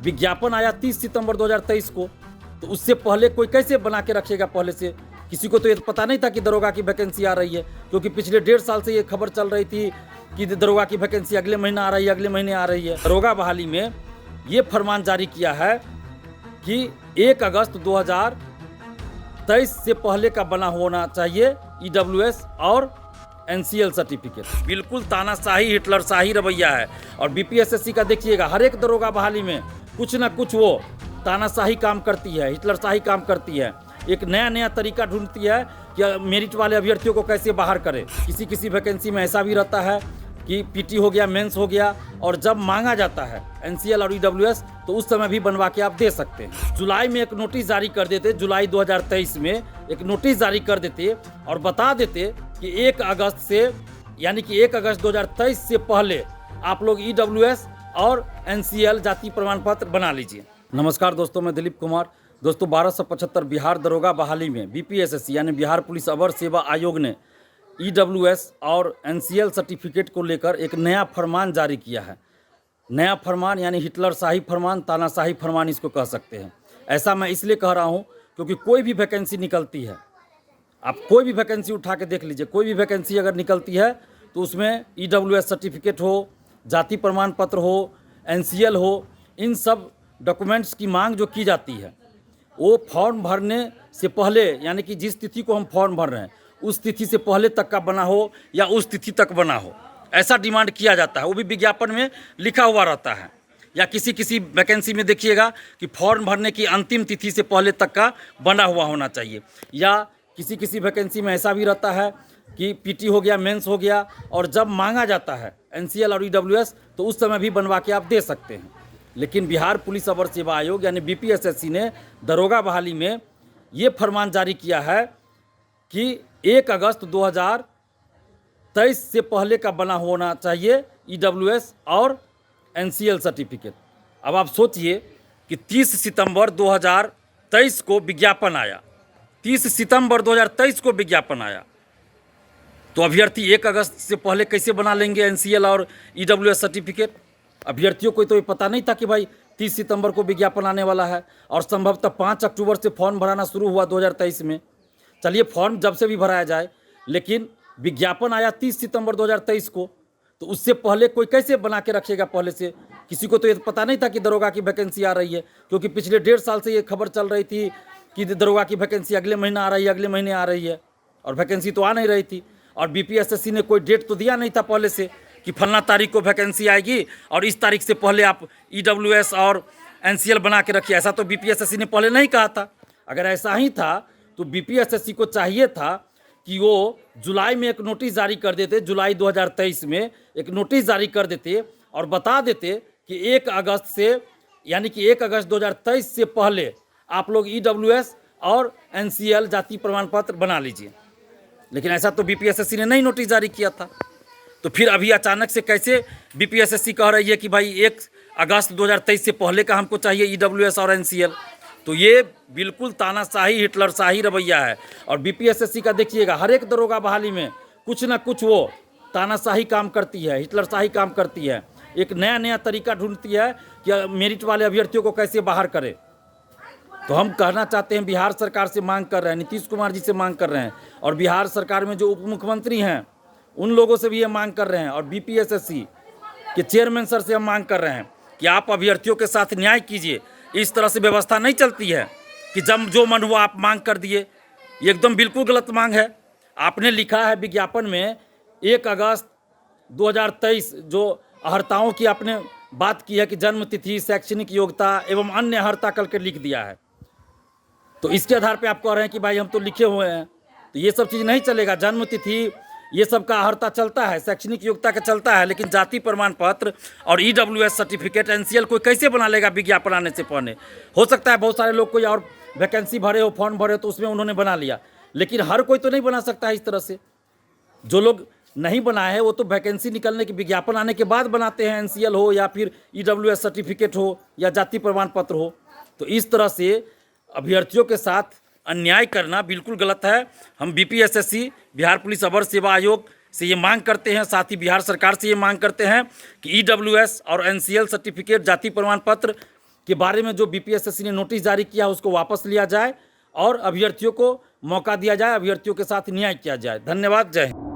विज्ञापन आया 30 सितंबर 2023 को, तो उससे पहले कोई कैसे बना के रखेगा? पहले से किसी को तो ये पता नहीं था कि दरोगा की वैकेंसी आ रही है, क्योंकि पिछले 1.5 साल से ये खबर चल रही थी कि दरोगा की वैकेंसी अगले महीने आ रही है, अगले महीने आ रही है। दरोगा बहाली में ये फरमान जारी किया है कि 1 अगस्त 2023 से पहले का बना होना चाहिए EWS और NCL सर्टिफिकेट। बिल्कुल तानाशाही, हिटलरशाही रवैया है। और BPSSC का देखिएगा, हर एक दरोगा बहाली में कुछ ना कुछ वो तानाशाही काम करती है, हिटलरशाही काम करती है। एक नया नया तरीका ढूंढती है कि मेरिट वाले अभ्यर्थियों को कैसे बाहर करे। किसी किसी वैकेंसी में ऐसा भी रहता है कि PT हो गया, मेंस हो गया, और जब मांगा जाता है NCL और EWS तो उस समय भी बनवा के आप दे सकते हैं। जुलाई में एक नोटिस जारी कर देते, जुलाई 2023 में एक नोटिस जारी कर देते और बता देते कि 1 अगस्त से, यानी कि 1 अगस्त 2023 से पहले आप लोग EWS और NCL जाति प्रमाण पत्र बना लीजिए। नमस्कार दोस्तों, मैं दिलीप कुमार। दोस्तों, 1275 बिहार दरोगा बहाली में BPSSC यानी बिहार पुलिस अवर सेवा आयोग ने EWS और NCL सर्टिफिकेट को लेकर एक नया फरमान जारी किया है। नया फरमान यानी हिटलरशाही फरमान, तानाशाही फरमान इसको कह सकते हैं। ऐसा मैं इसलिए कह रहा हूं क्योंकि कोई भी वैकेंसी निकलती है, आप कोई भी वैकेंसी उठा के देख लीजिए, कोई भी वैकेंसी अगर निकलती है तो उसमें EWS सर्टिफिकेट हो, जाति प्रमाण पत्र हो, NCL हो, इन सब डॉक्यूमेंट्स की मांग जो की जाती है वो फॉर्म भरने से पहले, यानी कि जिस तिथि को हम फॉर्म भर रहे हैं उस तिथि से पहले तक का बना हो या उस तिथि तक बना हो, ऐसा डिमांड किया जाता है। वो भी विज्ञापन में लिखा हुआ रहता है। या किसी किसी वैकेंसी में देखिएगा कि फॉर्म भरने की अंतिम तिथि से पहले तक का बना हुआ होना चाहिए। या किसी किसी वैकेंसी में ऐसा भी रहता है कि PT हो गया, मेंस हो गया, और जब मांगा जाता है NCL और EWS तो उस समय भी बनवा के आप दे सकते हैं। लेकिन बिहार पुलिस अवर सेवा आयोग यानी BPSSC ने दरोगा बहाली में ये फरमान जारी किया है कि 1 अगस्त 2023 से पहले का बना होना चाहिए EWS और NCL सर्टिफिकेट। अब आप सोचिए कि 30 सितंबर 2023 को विज्ञापन आया, 30 सितंबर 2023 को विज्ञापन आया, तो अभ्यर्थी 1 अगस्त से पहले कैसे बना लेंगे NCL और EWS सर्टिफिकेट? अभ्यर्थियों को तो ये पता नहीं था कि भाई 30 सितंबर को विज्ञापन आने वाला है, और संभवतः 5 अक्टूबर से फॉर्म भराना शुरू हुआ 2023 में। चलिए, फॉर्म जब से भी भराया जाए, लेकिन विज्ञापन आया 30 सितंबर 2023 को, तो उससे पहले कोई कैसे बना के रखेगा? पहले से किसी को तो ये पता नहीं था कि दरोगा की वैकेंसी आ रही है, क्योंकि पिछले 1.5 साल से ये खबर चल रही थी कि दरोगा की वैकेंसी अगले महीने आ रही है, अगले महीने आ रही है, और वैकेंसी तो आ नहीं रही थी। और BPSSC ने कोई डेट तो दिया नहीं था पहले से कि फलना तारीख को वैकेंसी आएगी और इस तारीख से पहले आप EWS और NCL बना के रखिए। ऐसा तो BPSSC ने पहले नहीं कहा था। अगर ऐसा ही था तो BPSSC को चाहिए था कि वो जुलाई में एक नोटिस जारी कर देते, जुलाई 2023 में एक नोटिस जारी कर देते और बता देते कि 1 अगस्त से, यानी कि 1 अगस्त 2023 से पहले आप लोग EWS और NCL जाति प्रमाण पत्र बना लीजिए। लेकिन ऐसा तो BPSSC ने नहीं नोटिस जारी किया था। तो फिर अभी अचानक से कैसे BPSSC कह रही है कि भाई 1 अगस्त 2023 से पहले का हमको चाहिए EWS और NCL? तो ये बिल्कुल तानाशाही, हिटलरशाही रवैया है। और BPSSC का देखिएगा, हर एक दरोगा बहाली में कुछ ना कुछ वो तानाशाही काम करती है, हिटलरशाही काम करती है। एक नया नया तरीका ढूंढती है कि मेरिट वाले अभ्यर्थियों को कैसे बाहर करे। तो हम कहना चाहते हैं, बिहार सरकार से मांग कर रहे हैं, नीतीश कुमार जी से मांग कर रहे हैं, और बिहार सरकार में जो उप मुख्यमंत्री हैं उन लोगों से भी ये मांग कर रहे हैं, और BPSSC के चेयरमैन सर से हम मांग कर रहे हैं कि आप अभ्यर्थियों के साथ न्याय कीजिए। इस तरह से व्यवस्था नहीं चलती है कि जब जो मन हुआ आप मांग कर दिए। ये एकदम बिल्कुल गलत मांग है। आपने लिखा है विज्ञापन में 1 अगस्त 2023, जो अहर्ताओं की आपने बात की है कि जन्म तिथि, शैक्षणिक योग्यता एवं अन्य अहर्ता करके लिख दिया है। तो इसके आधार पर आप कह रहे हैं कि भाई हम तो लिखे हुए हैं। तो ये सब चीज़ नहीं चलेगा। जन्म तिथि ये सब का अहर्ता चलता है, शैक्षणिक योग्यता का चलता है, लेकिन जाति प्रमाण पत्र और EWS सर्टिफिकेट, NCL कोई कैसे बना लेगा विज्ञापन आने से पहले? हो सकता है बहुत सारे लोग कोई और वैकेंसी भरे हो, फॉर्म भरे हो, तो उसमें उन्होंने बना लिया, लेकिन हर कोई तो नहीं बना सकता है इस तरह से। जो लोग नहीं बनाए हैं वो तो वैकेंसी निकलने के, विज्ञापन आने के बाद बनाते हैं, NCL हो या फिर EWS सर्टिफिकेट हो या जाति प्रमाण पत्र हो। तो इस तरह से अभ्यर्थियों के साथ अन्याय करना बिल्कुल गलत है। हम BPSSC बिहार पुलिस अवर सेवा आयोग से ये मांग करते हैं, साथ ही बिहार सरकार से ये मांग करते हैं कि EWS और NCL सर्टिफिकेट, जाति प्रमाण पत्र के बारे में जो बीपीएसएससी ने नोटिस जारी किया उसको वापस लिया जाए और अभ्यर्थियों को मौका दिया जाए, अभ्यर्थियों के साथ न्याय किया जाए। धन्यवाद। जय हिंद।